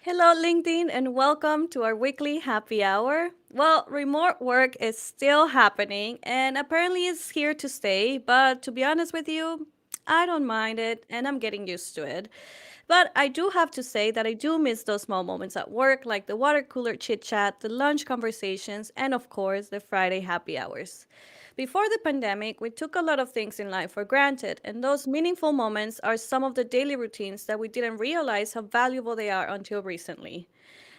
Hello, LinkedIn, and welcome to our weekly happy hour. Well, remote work is still happening and apparently it's here to stay, but to be honest with you, I don't mind it and I'm getting used to it. But I do have to say that I do miss those small moments at work, like the water cooler chit chat, the lunch conversations, and of course, the Friday happy hours. Before the pandemic, we took a lot of things in life for granted, and those meaningful moments are some of the daily routines that we didn't realize how valuable they are until recently.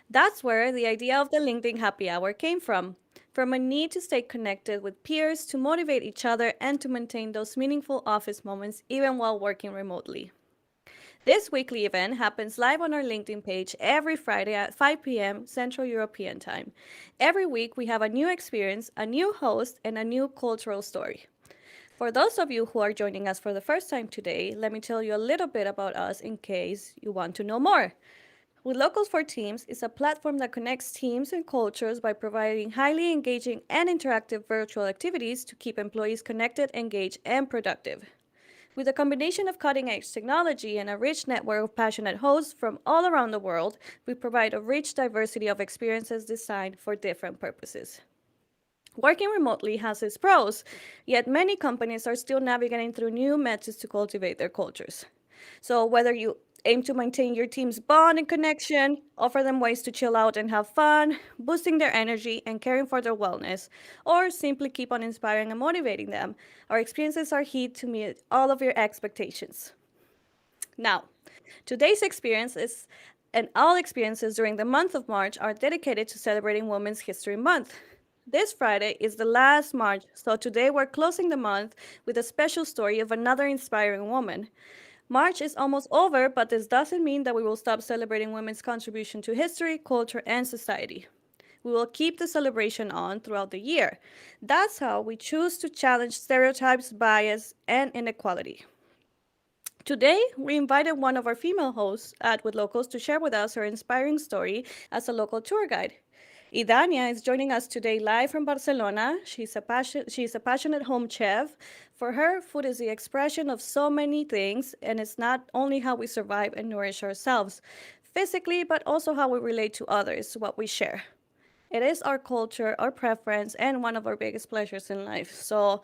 That's where the idea of the LinkedIn Happy Hour came from a need to stay connected with peers, to motivate each other, and to maintain those meaningful office moments even while working remotely. This weekly event happens live on our LinkedIn page every Friday at 5 p.m. Central European Time. Every week, we have a new experience, a new host, and a new cultural story. For those of you who are joining us for the first time today, let me tell you a little bit about us in case you want to know more. With Locals for Teams is a platform that connects teams and cultures by providing highly engaging and interactive virtual activities to keep employees connected, engaged, and productive. With a combination of cutting edge technology and a rich network of passionate hosts from all around the world, we provide a rich diversity of experiences designed for different purposes. Working remotely has its pros, yet many companies are still navigating through new methods to cultivate their cultures. So, whether you aim to maintain your team's bond and connection, offer them ways to chill out and have fun, boosting their energy and caring for their wellness, or simply keep on inspiring and motivating them, our experiences are here to meet all of your expectations. Now, today's experiences and all experiences during the month of March are dedicated to celebrating Women's History Month. This Friday is the last March, so today we're closing the month with a special story of another inspiring woman. March is almost over, but this doesn't mean that we will stop celebrating women's contribution to history, culture, and society. We will keep the celebration on throughout the year. That's how we choose to challenge stereotypes, bias, and inequality. Today, we invited one of our female hosts at With Locals to share with us her inspiring story as a local tour guide. Idania is joining us today live from Barcelona. She's a passionate home chef. For her, food is the expression of so many things, and it's not only how we survive and nourish ourselves physically, but also how we relate to others, what we share. It is our culture, our preference, and one of our biggest pleasures in life. So,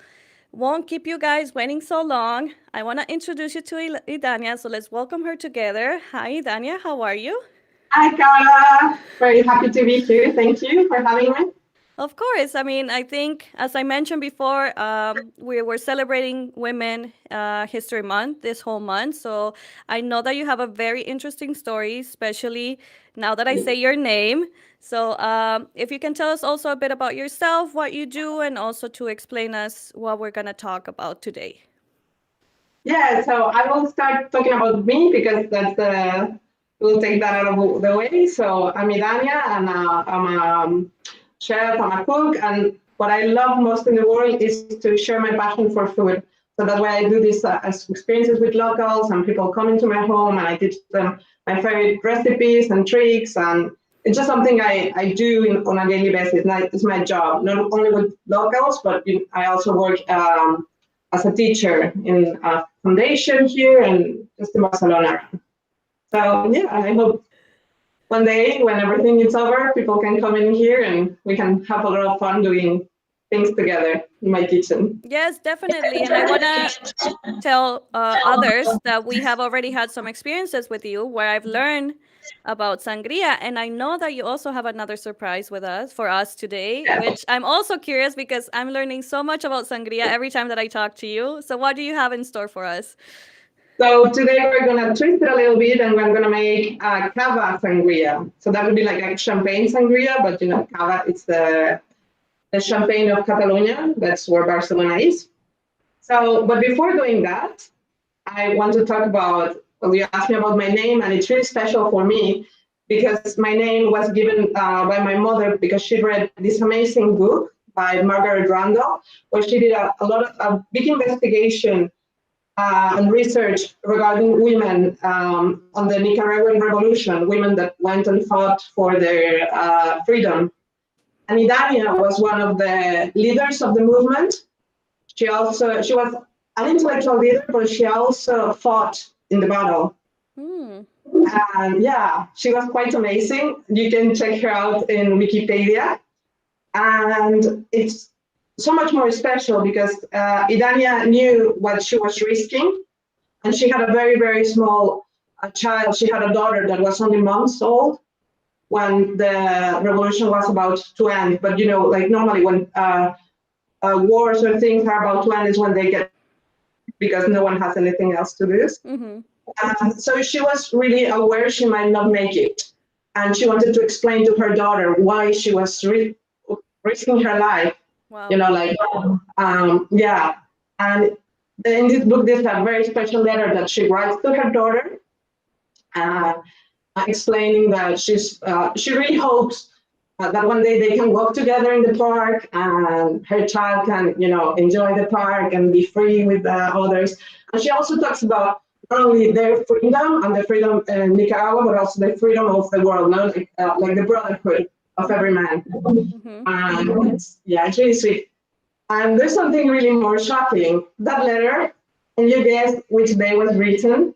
won't keep you guys waiting so long. I want to introduce you to Idania, so let's welcome her together. Hi, Idania, how are you? Hi, Cara. Very happy to be here. Thank you for having me. Of course. I mean, I think, as I mentioned before, we were celebrating Women History Month this whole month. So I know that you have a very interesting story, especially now that I say your name. So if you can tell us also a bit about yourself, what you do, and also to explain us what we're going to talk about today. Yeah, so I will start talking about me because we'll take that out of the way. So I'm Idania, and I'm a chef, I'm a cook, and what I love most in the world is to share my passion for food. So that's why I do this as experiences with locals, and people come into my home, and I teach them my favorite recipes and tricks, and it's just something I do on a daily basis. It's my job, not only with locals, but I also work as a teacher in a foundation here and just in Barcelona. So yeah, I hope one day when everything is over, people can come in here and we can have a lot of fun doing things together in my kitchen. Yes, definitely. And I want to tell others that we have already had some experiences with you where I've learned about sangria. And I know that you also have another surprise with us for us today, Yeah. which I'm also curious because I'm learning so much about sangria every time that I talk to you. So, what do you have in store for us? So today we're gonna twist it a little bit and we're gonna make a cava sangria. So that would be like a champagne sangria, but cava it's the champagne of Catalonia. That's where Barcelona is. So, but before doing that, I want to talk about, well, you asked me about my name, and it's really special for me because my name was given by my mother because she read this amazing book by Margaret Randall, where she did a big investigation and research regarding women on the Nicaraguan Revolution, women that went and fought for their freedom. And Idania was one of the leaders of the movement. She was an intellectual leader, but she also fought in the battle. Hmm. And yeah, she was quite amazing. You can check her out in Wikipedia. And it's so much more special because Idania knew what she was risking, and she had a very, very small child. She had a daughter that was only months old when the revolution was about to end. But you know, like normally when wars or things are about to end is when they get because no one has anything else to lose. Mm-hmm. So she was really aware she might not make it. And she wanted to explain to her daughter why she was risking her life. You Wow. know, like, yeah. And in this book, there's a very special letter that she writes to her daughter, uh, explaining that she really hopes that one day they can walk together in the park and her child can, you know, enjoy the park and be free with others. And she also talks about not only their freedom and the freedom in Nicaragua, but also the freedom of the world, no? Like the brotherhood of every Mm-hmm. man. Mm-hmm. And yeah, it's really sweet. And there's something really more shocking. That letter, can you guess which day was written?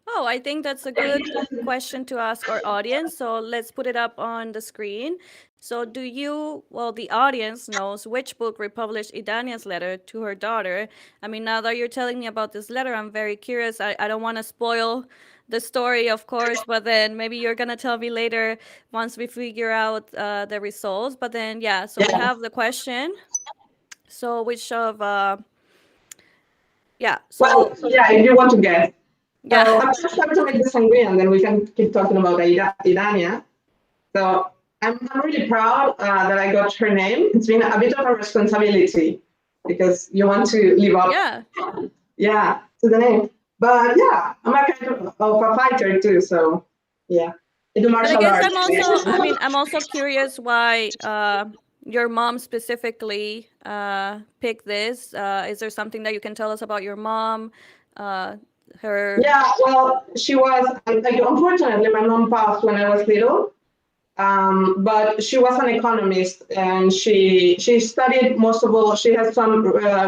Oh, I think that's a good question to ask our audience. So let's put it up on the screen. So, do you, well, the audience knows which book republished Idania's letter to her daughter? I mean, now that you're telling me about this letter, I'm very curious. I don't want to spoil the story, of course, but then maybe you're going to tell me later once we figure out the results. But then, yeah, so we Yeah. have the question. So, which of, yeah, Well, so, yeah, if you want to guess. yeah. So I'm just trying to make this sangria, and then we can keep talking about Idania. So I'm really proud that I got her name. It's been a bit of a responsibility because you want to live up, Yeah. yeah, to the name. But yeah, I'm a kind of a fighter too. So yeah, I do But I martial guess arts. I'm also, I mean, I'm also curious why your mom specifically picked this. Is there something that you can tell us about your mom? Uh, her. Yeah, well, she was like unfortunately my mom passed when I was little. But she was an economist, and she studied most of all. She has some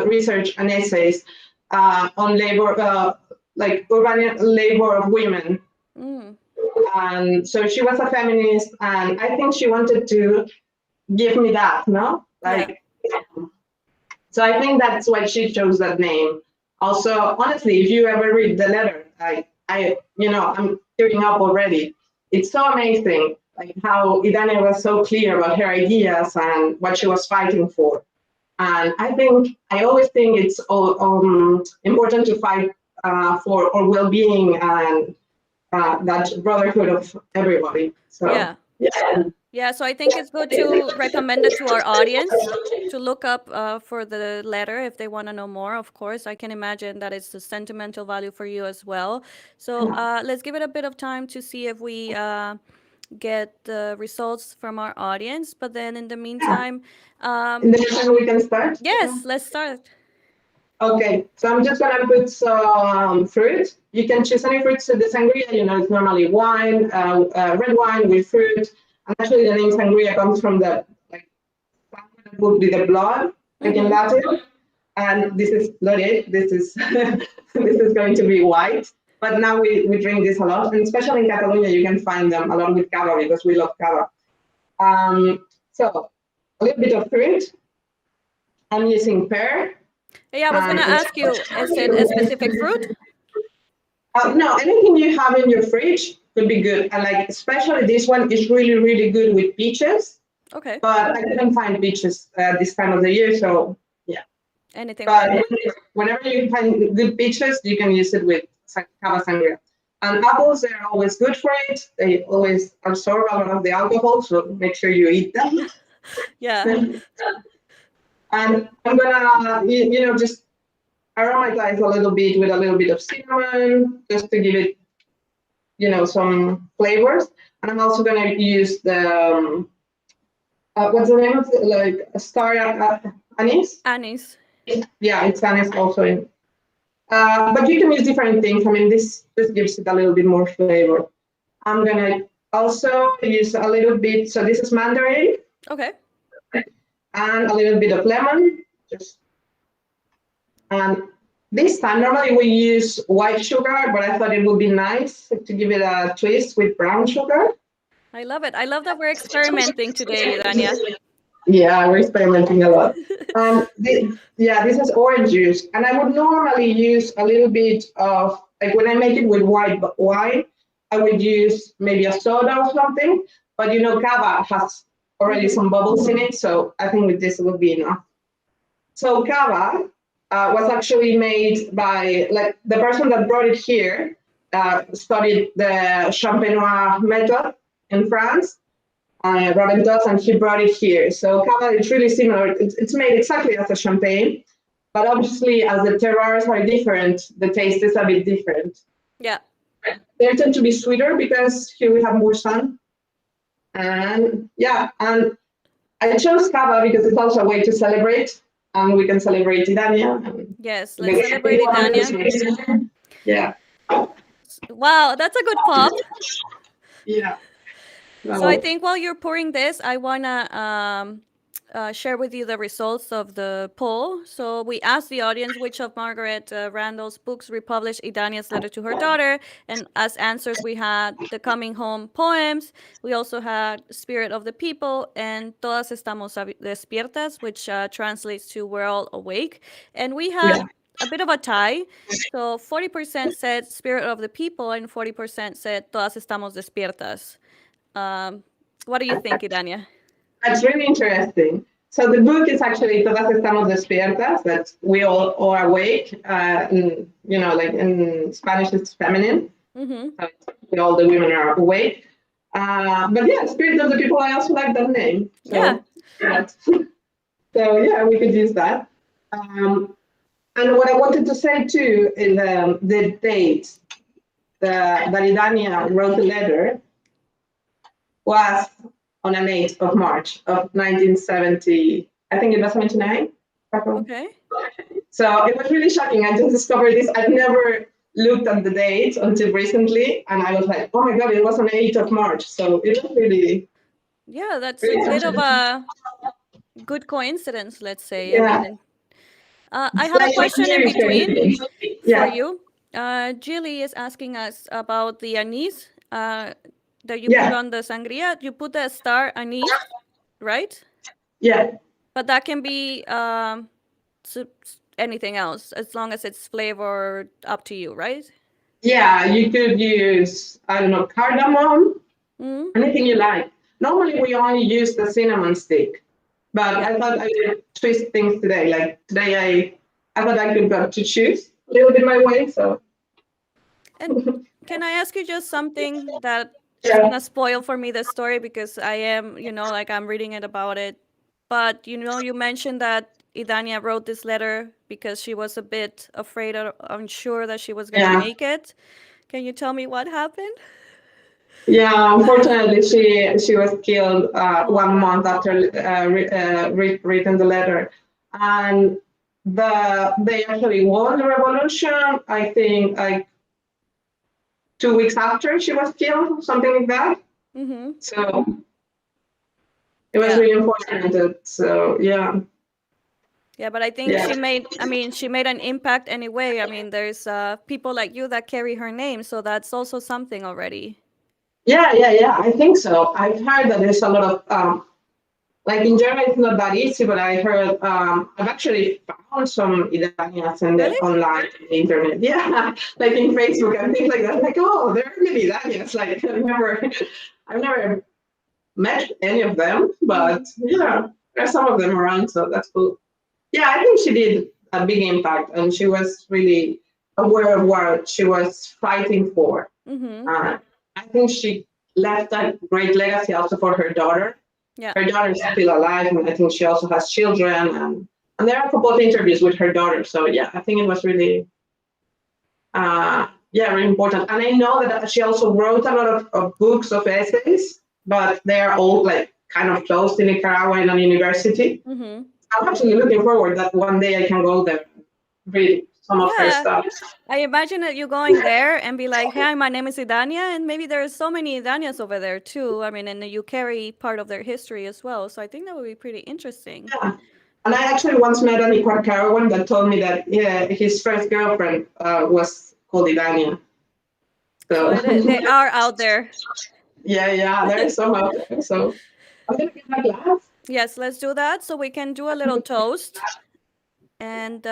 research and essays on labor, like urban labor of women. Mm, And so she was a feminist, and I think she wanted to give me that, no? yeah. Like, so I think that's why she chose that name. Also, honestly, if you ever read the letter, I'm tearing up already. It's so amazing, like how Idane was so clear about her ideas and what she was fighting for. And I always think it's important to fight for our well-being and that brotherhood of everybody. So Yeah. yeah. Yeah. So I think it's good to recommend it to our audience to look up for the letter if they want to know more. Of course, I can imagine that it's a sentimental value for you as well. So let's give it a bit of time to see if we get the results from our audience. But then in the meantime, In the meantime, we can start. yes, let's start. Okay, so I'm just gonna put some fruit. You can choose any fruits to the sangria. You know, it's normally wine, red wine with fruit. And actually, the name sangria comes from the like that would be the blood, like in Mm-hmm. Latin. And this is not it. This is this is going to be white. But now we drink this a lot, and especially in Catalonia, you can find them along with cava because we love cava. So a little bit of fruit. I'm using pear. Yeah, I was gonna And ask you, is it a specific fruit? no, anything you have in your fridge could be good. And like, especially this one is really, really good with peaches. Okay. But I couldn't find peaches this time of the year, so yeah. Anything But really. whenever you find good peaches, you can use it with cava sangria. And apples, they're always good for it. They always absorb a lot of the alcohol, so make sure you eat them. Yeah. And I'm gonna, just aromatize a little bit with a little bit of cinnamon, just to give it, some flavors. And I'm also gonna use the what's the name of it? Like star anise? Anise. Yeah, it's anise also in. But you can use different things. I mean, this gives it a little bit more flavor. I'm gonna also use a little bit. So this is mandarin Okay. and a little bit of lemon, just and this time, normally we use white sugar, but I thought it would be nice to give it a twist with brown sugar. I love it. I love that we're experimenting today, Idania. Yeah, we're experimenting a lot. Yeah, this is orange juice, and I would normally use a little bit of, like when I make it with white wine, I would use maybe a soda or something. But cava has already Mm-hmm. some bubbles in it, so I think with this it would be enough. So cava was actually made by, like, the person that brought it here studied the Champenois method in France, Raventos, and he brought it here. So cava is really similar. It's made exactly as a champagne, but obviously as the terroirs are different, the taste is a bit different. Yeah. They tend to be sweeter because here we have more sun. And yeah, and I chose cava because it's also a way to celebrate, and we can celebrate Idania. And Yes, let's celebrate Idania. yeah, Wow, that's a good pop. yeah. So I So, think while you're pouring this, I wanna share with you the results of the poll. So we asked the audience which of Margaret Randall's books republished Idania's letter to her daughter, and as answers we had The Coming Home poems. We also had Spirit of the People and Todas Estamos Despiertas, which translates to We're All Awake. And we yeah. had a bit of a tie. So 40% said Spirit of the People and 40% said Todas Estamos Despiertas. Um, what do you think, Idania? That's really interesting. So the book is actually Todas estamos despiertas, that we all are awake. Like in Spanish, it's feminine. Mm-hmm. So all the women are awake. But yeah, Spirit of the People, I also like that name. Yeah. Yeah. So yeah, we could use that. And what I wanted to say too is the date that Idania wrote the letter was on an 8th of March of 1970. I think it was 79. Okay. So it was really shocking. I just discovered this. I'd never looked at the date until recently, and I was like, "Oh my god, it was on 8th of March." So it was really, Yeah, that's a really bit of something. a good coincidence, let's say. I Yeah, mean, I it's have a like question in very between strange. for Yeah, you. Jilly is asking us about the anise that you put yeah, on the sangria. You put the star anise, right? yeah. But that can be anything else as long as it's flavored up to you, right? Yeah, you could use, I don't know, cardamom, Mm-hmm. anything you like. Normally, we only use the cinnamon stick, but Yeah. I thought I would twist things today. Like today, I thought I could go to choose a little bit my way. So And can I ask you just something that is yeah, gonna spoil for me the story because I am, like I'm reading it about it. But you mentioned that Idania wrote this letter because she was a bit afraid or unsure that she was gonna yeah, make it. Can you tell me what happened? yeah. Unfortunately, she was killed Oh 1 month God. after written the letter, and they actually won the revolution. I think like 2 weeks after she was killed, something like that. Mm-hmm. So it was Yeah. really unfortunate. So yeah, Yeah, but I think yeah, she made an impact anyway. I mean, there's people like you that carry her name, so that's also something already. yeah. I think so. I've heard that there's a lot of like in Germany, it's not that easy, but I heard I've actually found some Idanias in the Really? online in the internet. Yeah, like in Facebook and things like that. Like, oh, there are really Idanias. Like I've never met any of them, but Mm-hmm. yeah, there's some of them around, so that's cool. Yeah, I think she did a big impact, and she was really aware of what she was fighting for. Mm-hmm. Uh, I think she left a great legacy also for her daughter. Yeah. Her daughter is still alive, and I think she also has children. And there are a couple of interviews with her daughter. So yeah, I think it was really, yeah, really important. And I know that she also wrote a lot of books of essays, but they're all like kind of closed in Nicaragua in a university. Mm-hmm. I'm actually looking forward that one day I can go there, read some of her Yeah. stuff. I imagine that you going there and be like, "Hi, my name is Idania," and maybe there's so many Idanias over there too. I mean, and you carry part of their history as well. So I think that would be pretty interesting. Yeah. And I actually once met an Nicaraguan that told me that yeah, his first girlfriend was called Idania. So So they are out there. yeah, there is some out there. So I'm gonna get my glass. Yes, let's do that so we can do a little toast. And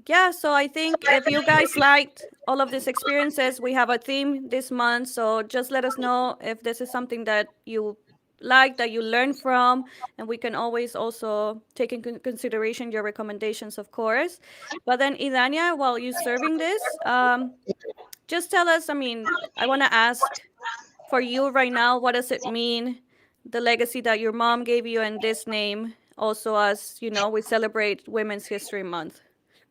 yeah, so I think if you guys liked all of these experiences, we have a theme this month. So just let us know if this is something that you like, that you learn from, and we can always also take in consideration your recommendations, of course. But then, Idania, while you're serving this, just tell us. I mean, I want to ask for you right now, what does it mean, the legacy that your mom gave you, and this name also, as you know, we celebrate Women's History Month.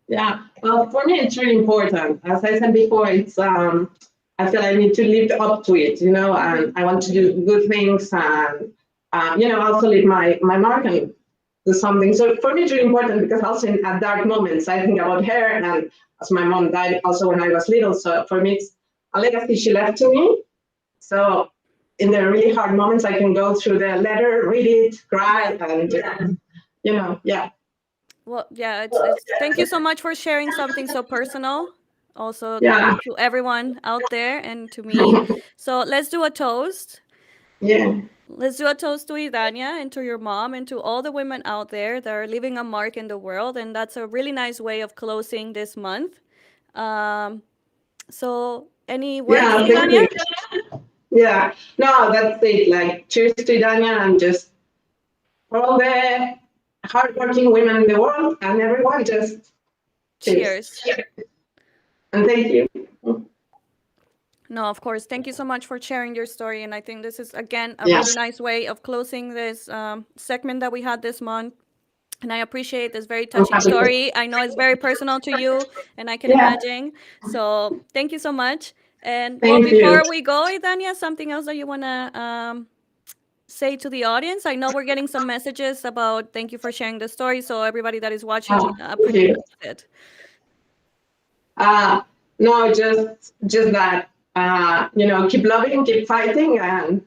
Yeah, well, for me, it's really important. As I said before, it's I feel I need to live up to it, Mm-hmm. and I want to do good things and also leave my mark and do something. So for me, it's really important because also in at dark moments, I think about her and as my mom died also when I was little. So for me, it's a legacy she left to me. So in the really hard moments, I can go through the letter, read it, cry, Yeah. and yeah, Well, yeah, it's thank you so much for sharing something so personal, also yeah, to everyone out there and to me. So let's do a toast. yeah. Let's do a toast to Idania and to your mom and to all the women out there that are leaving a mark in the world. And that's a really nice way of closing this month. Um, so, any words, Yeah, thank Idania? you. Yeah, no, that's it. Like, cheers to Idania and just for all the hardworking women in the world and everyone, just cheers. Cheers. And thank you. No, of course. Thank you so much for sharing your story. And I think this is, again, a Yeah, really nice way of closing this segment that we had this month. And I appreciate this very I'm touching happy to. story. I know it's very personal to you, and I can Yeah, imagine. So thank you so much. And well, thank you. before we go, Idania, something else that you want to say to the audience? I know we're getting some messages about thank you for sharing the story. So everybody that is watching Thank appreciates you. it. Uh, no, just that, keep loving, keep fighting, and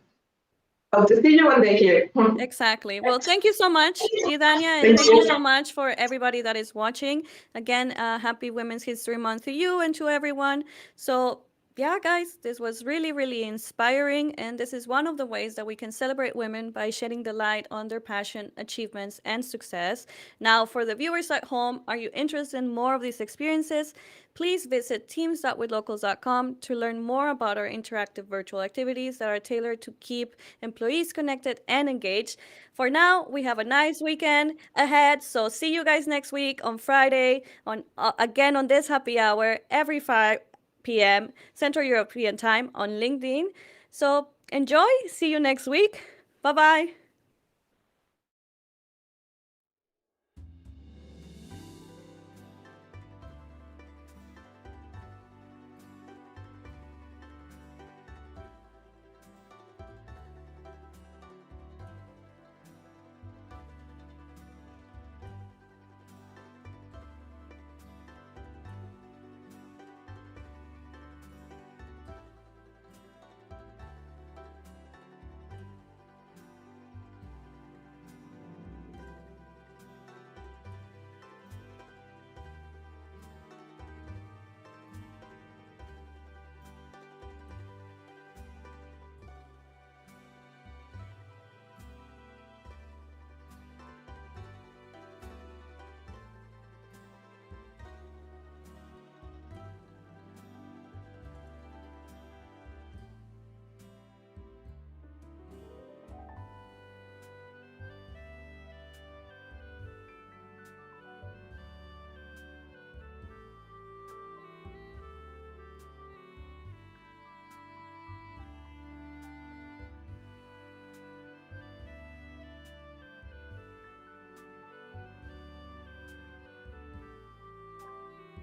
hope to see you one day here. Exactly. Well, thank you so much, Idania, and Thank thank you you. so much for everybody that is watching. Again, happy Women's History Month to you and to everyone. So, yeah, guys, this was really, really inspiring. And this is one of the ways that we can celebrate women by shedding the light on their passion, achievements, and success. Now, for the viewers at home, are you interested in more of these experiences? Please visit teams.withlocals.com to learn more about our interactive virtual activities that are tailored to keep employees connected and engaged. For now, we have a nice weekend ahead, so see you guys next week on Friday on again on this happy hour every 5 p.m. Central European Time on LinkedIn. So enjoy. See you next week. Bye bye.